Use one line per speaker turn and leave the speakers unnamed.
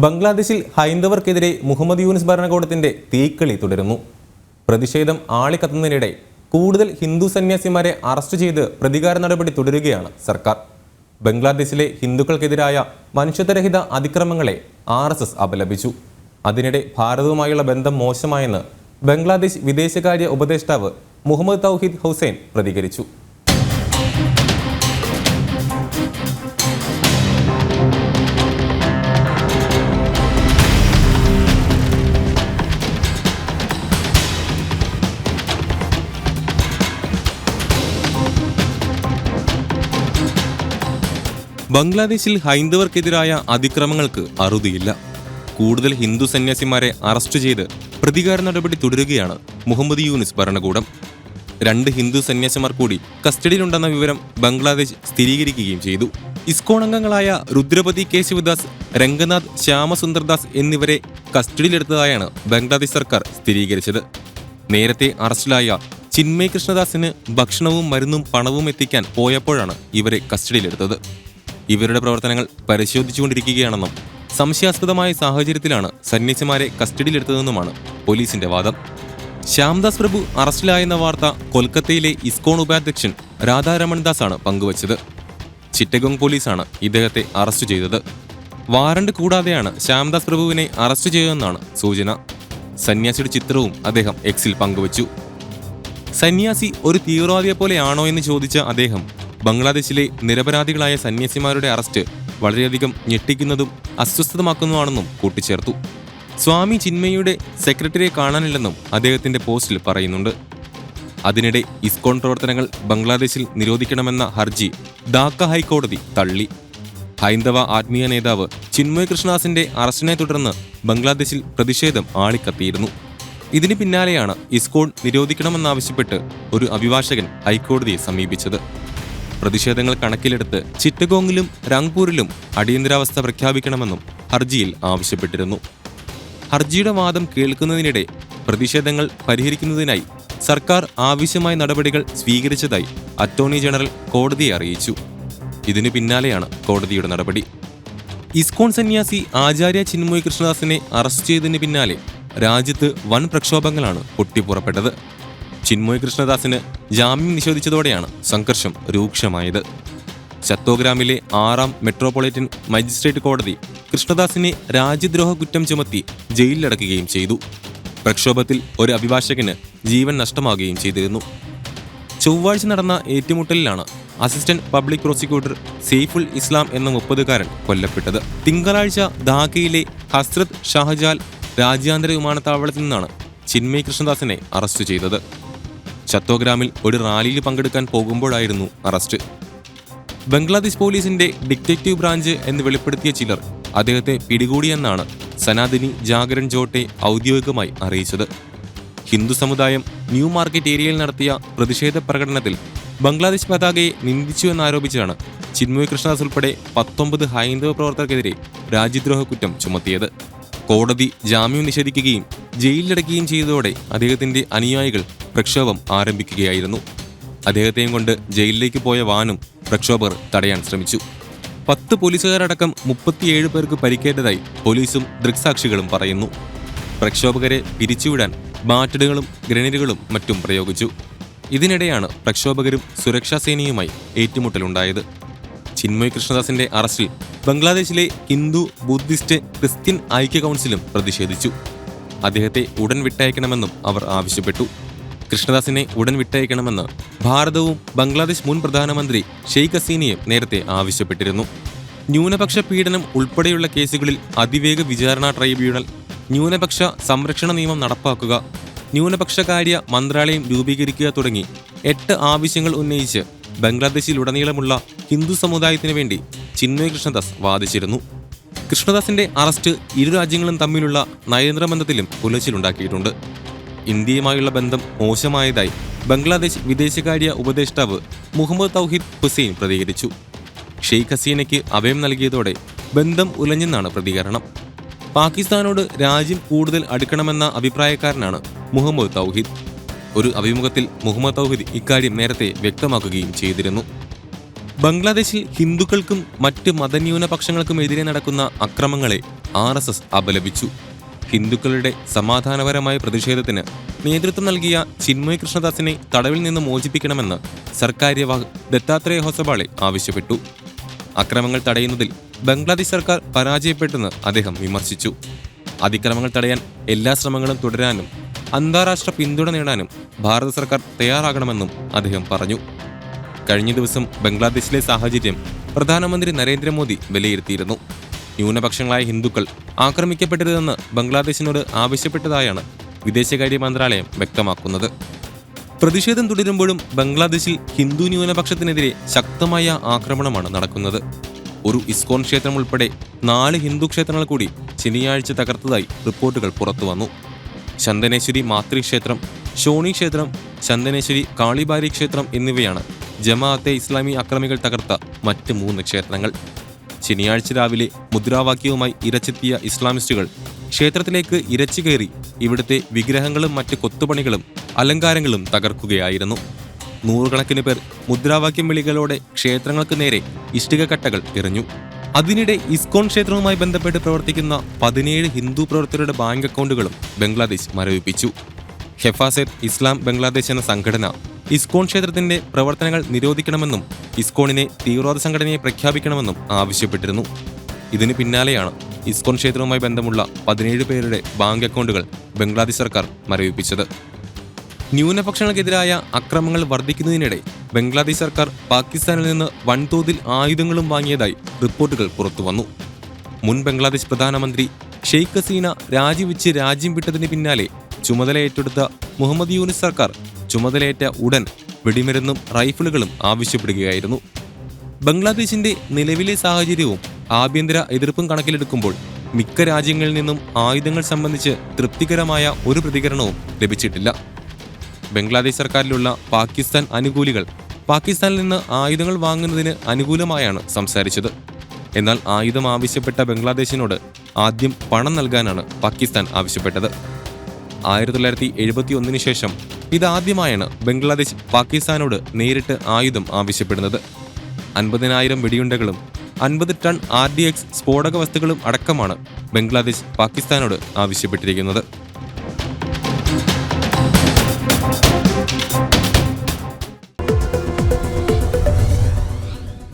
ബംഗ്ലാദേശിൽ ഹൈന്ദവർക്കെതിരെ മുഹമ്മദ് യൂനിസ് ഭരണകൂടത്തിന്റെ തീക്കളി തുടരുന്നു. പ്രതിഷേധം ആളിക്കത്തുന്നതിനിടെ കൂടുതൽ ഹിന്ദു സന്യാസിമാരെ അറസ്റ്റ് ചെയ്ത് പ്രതികാര നടപടി തുടരുകയാണ് സർക്കാർ. ബംഗ്ലാദേശിലെ ഹിന്ദുക്കൾക്കെതിരായ മനുഷ്യത്വരഹിത അതിക്രമങ്ങളെ RSS അപലപിച്ചു. അതിനിടെ ഭാരതവുമായുള്ള ബന്ധം മോശമായെന്ന് ബംഗ്ലാദേശ് വിദേശകാര്യ ഉപദേഷ്ടാവ് മുഹമ്മദ് തൗഹീദ് ഹുസൈൻ പ്രതികരിച്ചു. ബംഗ്ലാദേശിൽ ഹൈന്ദവർക്കെതിരായ അതിക്രമങ്ങൾക്ക് അറുതിയില്ല. കൂടുതൽ ഹിന്ദു സന്യാസിമാരെ അറസ്റ്റ് ചെയ്ത് പ്രതികാര നടപടി തുടരുകയാണ് മുഹമ്മദ് യൂനിസ് ഭരണകൂടം. 2 ഹിന്ദു സന്യാസിമാർ കൂടി കസ്റ്റഡിയിലുണ്ടെന്ന വിവരം ബംഗ്ലാദേശ് സ്ഥിരീകരിക്കുകയും ചെയ്തു. ഇസ്കോൺ അംഗങ്ങളായ രുദ്രപതി കേശവദാസ്, രംഗനാഥ് ശ്യാമസുന്ദർദാസ് എന്നിവരെ കസ്റ്റഡിയിലെടുത്തതായാണ് ബംഗ്ലാദേശ് സർക്കാർ സ്ഥിരീകരിച്ചത്. നേരത്തെ അറസ്റ്റിലായ ചിന്മയ് കൃഷ്ണദാസിന് ഭക്ഷണവും മരുന്നും പണവും എത്തിക്കാൻ പോയപ്പോഴാണ് ഇവരെ കസ്റ്റഡിയിലെടുത്തത്. ഇവരുടെ പ്രവർത്തനങ്ങൾ പരിശോധിച്ചുകൊണ്ടിരിക്കുകയാണെന്നും സംശയാസ്പദമായ സാഹചര്യത്തിലാണ് സന്യാസിമാരെ കസ്റ്റഡിയിലെടുത്തതെന്നുമാണ് പോലീസിന്റെ വാദം. ശ്യാംദാസ് പ്രഭു അറസ്റ്റിലായെന്ന വാർത്ത കൊൽക്കത്തയിലെ ഇസ്കോൺ ഉപാധ്യക്ഷൻ രാധാരമൺദാസാണ് പങ്കുവച്ചത്. ചിറ്റഗോങ് പോലീസാണ് ഇദ്ദേഹത്തെ അറസ്റ്റ് ചെയ്തത്. വാറണ്ട് കൂടാതെയാണ് ശ്യാംദാസ് പ്രഭുവിനെ അറസ്റ്റ് ചെയ്തതെന്നാണ് സൂചന. സന്യാസിയുടെ ചിത്രവും അദ്ദേഹം എക്സിൽ പങ്കുവച്ചു. സന്യാസി ഒരു തീവ്രവാദിയെ പോലെയാണോ എന്ന് ചോദിച്ച അദ്ദേഹം ബംഗ്ലാദേശിലെ നിരപരാധികളായ സന്യാസിമാരുടെ അറസ്റ്റ് വളരെയധികം ഞെട്ടിക്കുന്നതും അസ്വസ്ഥമാക്കുന്നതാണെന്നും കൂട്ടിച്ചേർത്തു. സ്വാമി ചിന്മയുടെ സെക്രട്ടറിയെ കാണാനില്ലെന്നും അദ്ദേഹത്തിന്റെ പോസ്റ്റിൽ പറയുന്നുണ്ട്. അതിനിടെ ഇസ്കോൺ പ്രവർത്തനങ്ങൾ ബംഗ്ലാദേശിൽ നിരോധിക്കണമെന്ന ഹർജി ധാക്ക ഹൈക്കോടതി തള്ളി. ഹൈന്ദവ ആത്മീയ നേതാവ് ചിന്മയ് കൃഷ്ണദാസിന്റെ അറസ്റ്റിനെ തുടർന്ന് ബംഗ്ലാദേശിൽ പ്രതിഷേധം ആളിക്കത്തിയിരുന്നു. ഇതിന് പിന്നാലെയാണ് ഇസ്കോൺ നിരോധിക്കണമെന്നാവശ്യപ്പെട്ട് ഒരു അഭിഭാഷകൻ ഹൈക്കോടതിയെ സമീപിച്ചത്. പ്രതിഷേധങ്ങൾ കണക്കിലെടുത്ത് ചിറ്റഗോങ്ങിലും രംഗ്പൂരിലും അടിയന്തരാവസ്ഥ പ്രഖ്യാപിക്കണമെന്നും ഹർജിയിൽ ആവശ്യപ്പെട്ടിരുന്നു. ഹർജിയുടെ വാദം കേൾക്കുന്നതിനിടെ പ്രതിഷേധങ്ങൾ പരിഹരിക്കുന്നതിനായി സർക്കാർ ആവശ്യമായ നടപടികൾ സ്വീകരിച്ചതായി അറ്റോർണി ജനറൽ കോടതിയെ അറിയിച്ചു. ഇതിനു പിന്നാലെയാണ് കോടതിയുടെ നടപടി. ഇസ്കോൺ സന്യാസി ആചാര്യ ചിന്മയ് കൃഷ്ണദാസിനെ അറസ്റ്റ് ചെയ്തതിന് പിന്നാലെ രാജ്യത്ത് വൻ പ്രക്ഷോഭങ്ങളാണ് പൊട്ടിപ്പുറപ്പെട്ടത്. ചിന്മയ് കൃഷ്ണദാസിന് ജാമ്യം നിഷേധിച്ചതോടെയാണ് സംഘർഷം രൂക്ഷമായത്. ചത്തോഗ്രാമിലെ 6ാം മെട്രോപൊളിറ്റൻ മജിസ്ട്രേറ്റ് കോടതി കൃഷ്ണദാസിനെ രാജ്യദ്രോഹ കുറ്റം ചുമത്തി ജയിലിലടക്കുകയും ചെയ്തു. പ്രക്ഷോഭത്തിൽ ഒരു അഭിഭാഷകന് ജീവൻ നഷ്ടമാകുകയും ചെയ്തിരുന്നു. ചൊവ്വാഴ്ച നടന്ന ഏറ്റുമുട്ടലിലാണ് അസിസ്റ്റന്റ് പബ്ലിക് പ്രോസിക്യൂട്ടർ സെയ്ഫുൽ ഇസ്ലാം എന്ന 30-കാരൻ കൊല്ലപ്പെട്ടത്. തിങ്കളാഴ്ച ധാക്കയിലെ ഹസ്രത്ത് ഷാഹജാൽ രാജ്യാന്തര വിമാനത്താവളത്തിൽ നിന്നാണ് ചിന്മയ് കൃഷ്ണദാസിനെ അറസ്റ്റ് ചെയ്തത്. ചത്തോഗ്രാമിൽ ഒരു റാലിയിൽ പങ്കെടുക്കാൻ പോകുമ്പോഴായിരുന്നു അറസ്റ്റ്. ബംഗ്ലാദേശ് പോലീസിന്റെ ഡിറ്റക്റ്റീവ് ബ്രാഞ്ച് എന്ന് വെളിപ്പെടുത്തിയ ചിലർ അദ്ദേഹത്തെ പിടികൂടിയെന്നാണ് സനാതനി ജാഗരൺ ജോട്ടെ ഔദ്യോഗികമായി അറിയിച്ചത്. ഹിന്ദു സമുദായം ന്യൂ മാർക്കറ്റ് ഏരിയയിൽ നടത്തിയ പ്രതിഷേധ പ്രകടനത്തിൽ ബംഗ്ലാദേശ് പതാകയെ നിന്ദിച്ചു എന്നാരോപിച്ചാണ് ചിന്മയ് കൃഷ്ണദാസ് ഉൾപ്പെടെ 19 ഹൈന്ദവ പ്രവർത്തകർക്കെതിരെ രാജ്യദ്രോഹ കുറ്റം ചുമത്തിയത്. കോടതി ജാമ്യം നിഷേധിക്കുകയും ജയിലിലടക്കുകയും ചെയ്തതോടെ അദ്ദേഹത്തിന്റെ അനുയായികൾ പ്രക്ഷോഭം ആരംഭിക്കുകയായിരുന്നു. അദ്ദേഹത്തെയും കൊണ്ട് ജയിലിലേക്ക് പോയ വാനും പ്രക്ഷോഭകർ തടയാൻ ശ്രമിച്ചു. 10 പോലീസുകാരടക്കം 37 പേർക്ക് പരിക്കേറ്റതായി പോലീസും ദൃക്സാക്ഷികളും പറയുന്നു. പ്രക്ഷോഭകരെ പിരിച്ചുവിടാൻ ബാറ്റഡുകളും ഗ്രനേഡുകളും മറ്റും പ്രയോഗിച്ചു. ഇതിനിടെയാണ് പ്രക്ഷോഭകരും സുരക്ഷാ സേനയുമായി ഏറ്റുമുട്ടലുണ്ടായത്. ചിന്മയ് കൃഷ്ണദാസിന്റെ അറസ്റ്റിൽ ബംഗ്ലാദേശിലെ ഹിന്ദു, ബുദ്ധിസ്റ്റ്, ക്രിസ്ത്യൻ ഐക്യ കൗൺസിലും പ്രതിഷേധിച്ചു. അദ്ദേഹത്തെ ഉടൻ വിട്ടയക്കണമെന്നും അവർ ആവശ്യപ്പെട്ടു. കൃഷ്ണദാസിനെ ഉടൻ വിട്ടയക്കണമെന്ന് ഭാരതവും ബംഗ്ലാദേശ് മുൻ പ്രധാനമന്ത്രി ഷെയ്ഖ് ഹസീനയും നേരത്തെ ആവശ്യപ്പെട്ടിരുന്നു. ന്യൂനപക്ഷ പീഡനം ഉൾപ്പെടെയുള്ള കേസുകളിൽ അതിവേഗ വിചാരണ ട്രൈബ്യൂണൽ, ന്യൂനപക്ഷ സംരക്ഷണ നിയമം നടപ്പാക്കുക, ന്യൂനപക്ഷകാര്യ മന്ത്രാലയം രൂപീകരിക്കുക തുടങ്ങി 8 ആവശ്യങ്ങൾ ഉന്നയിച്ച് ബംഗ്ലാദേശിലുടനീളമുള്ള ഹിന്ദു സമുദായത്തിനു വേണ്ടി ചിന്മയ് കൃഷ്ണദാസ് വാദിച്ചിരുന്നു. കൃഷ്ണദാസിന്റെ അറസ്റ്റ് ഇരു രാജ്യങ്ങളും തമ്മിലുള്ള നയതന്ത്ര ബന്ധത്തിലും ഉലച്ചിലുണ്ടാക്കിയിട്ടുണ്ട്. ഇന്ത്യയുമായുള്ള ബന്ധം മോശമായതായി ബംഗ്ലാദേശ് വിദേശകാര്യ ഉപദേഷ്ടാവ് മുഹമ്മദ് തൗഹീദ് ഹുസൈൻ പ്രതികരിച്ചു. ഷെയ്ഖ് ഹസീനയ്ക്ക് അഭയം നൽകിയതോടെ ബന്ധം ഉലഞ്ഞെന്നാണ് പ്രതികരണം. പാകിസ്ഥാനോട് രാജ്യം കൂടുതൽ അടുക്കണമെന്ന അഭിപ്രായക്കാരനാണ് മുഹമ്മദ് തൗഹീദ്. ഒരു അഭിമുഖത്തിൽ മുഹമ്മദ് തൗഹീദ് ഇക്കാര്യം നേരത്തെ വ്യക്തമാക്കുകയും ചെയ്തിരുന്നു. ബംഗ്ലാദേശിൽ ഹിന്ദുക്കൾക്കും മറ്റ് മതന്യൂനപക്ഷങ്ങൾക്കും എതിരെ നടക്കുന്ന അക്രമങ്ങളെ RSS അപലപിച്ചു. ഹിന്ദുക്കളുടെ സമാധാനപരമായ പ്രതിഷേധത്തിന് നേതൃത്വം നൽകിയ ചിന്മയ് കൃഷ്ണദാസിനെ തടവിൽ നിന്ന് മോചിപ്പിക്കണമെന്ന് സർക്കാര്യവാഹ് ദത്താത്രേയ ഹൊസബാളെ ആവശ്യപ്പെട്ടു. അക്രമങ്ങൾ തടയുന്നതിൽ ബംഗ്ലാദേശ് സർക്കാർ പരാജയപ്പെട്ടെന്ന് അദ്ദേഹം വിമർശിച്ചു. അതിക്രമങ്ങൾ തടയാൻ എല്ലാ ശ്രമങ്ങളും തുടരാനും അന്താരാഷ്ട്ര പിന്തുണ നേടാനും ഭാരത സർക്കാർ തയ്യാറാകണമെന്നും അദ്ദേഹം പറഞ്ഞു. കഴിഞ്ഞ ദിവസം ബംഗ്ലാദേശിലെ സാഹചര്യം പ്രധാനമന്ത്രി നരേന്ദ്രമോദി വിലയിരുത്തിയിരുന്നു. ന്യൂനപക്ഷങ്ങളായ ഹിന്ദുക്കൾ ആക്രമിക്കപ്പെടരുതെന്ന് ബംഗ്ലാദേശിനോട് ആവശ്യപ്പെട്ടതായാണ് വിദേശകാര്യ മന്ത്രാലയം വ്യക്തമാക്കുന്നത്. പ്രതിഷേധം തുടരുമ്പോഴും ബംഗ്ലാദേശിൽ ഹിന്ദു ന്യൂനപക്ഷത്തിനെതിരെ ശക്തമായ ആക്രമണമാണ് നടക്കുന്നത്. ഒരു ഇസ്കോൺ ക്ഷേത്രം ഉൾപ്പെടെ 4 ഹിന്ദു ക്ഷേത്രങ്ങൾ കൂടി ശനിയാഴ്ച തകർത്തതായി റിപ്പോർട്ടുകൾ പുറത്തുവന്നു. ചന്ദനേശ്വരി മാതൃക്ഷേത്രം, ഷോണി ക്ഷേത്രം, ചന്ദനേശ്വരി കാളിബാരി ക്ഷേത്രം എന്നിവയാണ് ജമാഅത്തെ ഇസ്ലാമി അക്രമികൾ തകർത്ത മറ്റ് 3 ക്ഷേത്രങ്ങൾ. ശനിയാഴ്ച രാവിലെ മുദ്രാവാക്യവുമായി ഇരച്ചെത്തിയ ഇസ്ലാമിസ്റ്റുകൾ ക്ഷേത്രത്തിലേക്ക് ഇരച്ചു കയറി ഇവിടുത്തെ വിഗ്രഹങ്ങളും മറ്റ് കൊത്തുപണികളും അലങ്കാരങ്ങളും തകർക്കുകയായിരുന്നു. നൂറുകണക്കിന് പേർ മുദ്രാവാക്യം വിളികളോടെ ക്ഷേത്രങ്ങൾക്ക് നേരെ ഇഷ്ടിക കട്ടകൾ എറിഞ്ഞു. അതിനിടെ ഇസ്കോൺ ക്ഷേത്രവുമായി ബന്ധപ്പെട്ട് പ്രവർത്തിക്കുന്ന 17 ഹിന്ദു പ്രവർത്തകരുടെ ബാങ്ക് അക്കൗണ്ടുകളും ബംഗ്ലാദേശ് മരവിപ്പിച്ചു. ഹെഫാസത്ത് ഇസ്ലാം ബംഗ്ലാദേശ് എന്ന സംഘടന ഇസ്കോൺ ക്ഷേത്രത്തിന്റെ പ്രവർത്തനങ്ങൾ നിരോധിക്കണമെന്നും ഇസ്കോണിനെ തീവ്രവാദ സംഘടനയെ പ്രഖ്യാപിക്കണമെന്നും ആവശ്യപ്പെട്ടിരുന്നു. ഇതിന് പിന്നാലെയാണ് ഇസ്കോൺ ക്ഷേത്രവുമായി ബന്ധമുള്ള 17 പേരുടെ ബാങ്ക് അക്കൗണ്ടുകൾ ബംഗ്ലാദേശ് സർക്കാർ മരവിപ്പിച്ചത്. ന്യൂനപക്ഷങ്ങൾക്കെതിരായ അക്രമങ്ങൾ വർദ്ധിക്കുന്നതിനിടെ ബംഗ്ലാദേശ് സർക്കാർ പാകിസ്ഥാനിൽ നിന്ന് വൻതോതിൽ ആയുധങ്ങളും വാങ്ങിയതായി റിപ്പോർട്ടുകൾ പുറത്തുവന്നു. മുൻ ബംഗ്ലാദേശ് പ്രധാനമന്ത്രി ഷെയ്ഖ് ഹസീന രാജിവെച്ച് രാജ്യം വിട്ടതിന് പിന്നാലെ ചുമതല ഏറ്റെടുത്ത മുഹമ്മദ് യൂനിസ് സർക്കാർ ചുമതലയേറ്റ ഉടൻ വെടിമരുന്നും റൈഫിളുകളും ആവശ്യപ്പെടുകയായിരുന്നു. ബംഗ്ലാദേശിന്റെ നിലവിലെ സാഹചര്യവും ആഭ്യന്തര എതിർപ്പും കണക്കിലെടുക്കുമ്പോൾ മിക്ക രാജ്യങ്ങളിൽ നിന്നും ആയുധങ്ങൾ സംബന്ധിച്ച് തൃപ്തികരമായ ഒരു പ്രതികരണവും ലഭിച്ചിട്ടില്ല. ബംഗ്ലാദേശ് സർക്കാരിലുള്ള പാകിസ്ഥാൻ അനുകൂലികൾ പാകിസ്ഥാനിൽ നിന്ന് ആയുധങ്ങൾ വാങ്ങുന്നതിന് അനുകൂലമായാണ് സംസാരിച്ചത്. എന്നാൽ ആയുധം ആവശ്യപ്പെട്ട ബംഗ്ലാദേശിനോട് ആദ്യം പണം നൽകാനാണ് പാകിസ്ഥാൻ ആവശ്യപ്പെട്ടത്. 1971 ശേഷം ഇതാദ്യമായാണ് ബംഗ്ലാദേശ് പാകിസ്ഥാനോട് നേരിട്ട് ആയുധം ആവശ്യപ്പെടുന്നത്. 50,000 വെടിയുണ്ടകളും 50 ടൺ RDX സ്ഫോടക വസ്തുക്കളും അടക്കമാണ് ബംഗ്ലാദേശ് പാകിസ്ഥാനോട് ആവശ്യപ്പെട്ടിരിക്കുന്നത്.